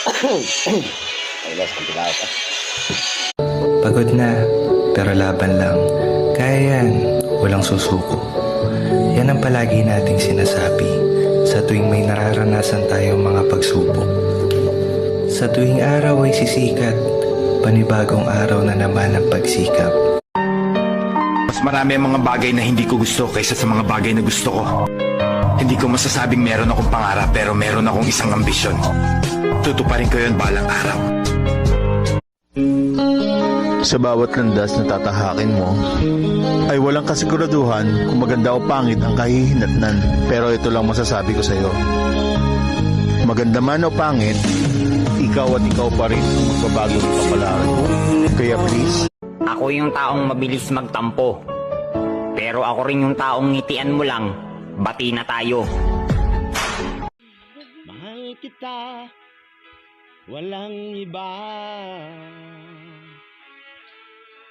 Ay, guys, kunti lang ito. Pagod na, pero laban lang. Kaya yan, walang susuko. Yan ang palagi nating sinasabi sa tuwing may nararanasan tayong mga pagsubok. Sa tuwing araw ay sisikat, panibagong araw na naman ang pagsikap. Mas marami ang mga bagay na hindi ko gusto kaysa sa mga bagay na gusto ko. Hindi ko masasabing meron akong pangarap pero meron akong isang ambisyon. Tutuparin ko yun balang araw. Sa bawat landas na tatahakin mo, ay walang kasiguraduhan kung maganda o pangit ang kahihinatnan. Pero ito lang masasabi ko sa iyo. Maganda man o pangit, ikaw at ikaw pa rin ang magbabago ng kapalaran mo. Kaya please, Ako yung taong mabilis magtampo. Pero ako rin yung taong ngitian mo lang, bati na tayo. Mahal kita, walang iba.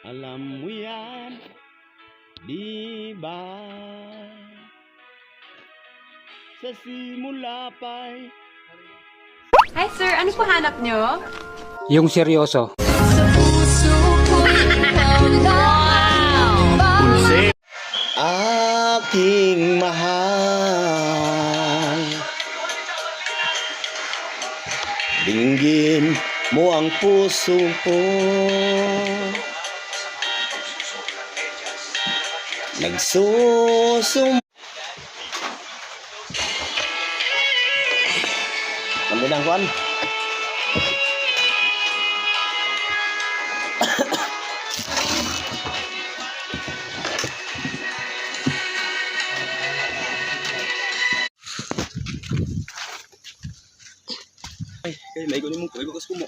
Alam mo yan, di ba? Sa simula pa'y Hi sir, ano po hanap nyo? Yung seryoso. aking mahal. Dinggin mo ang puso ko. Nagsusum. Nandun Juan. Ay, may gunin mo ko. Ibagas ko mo.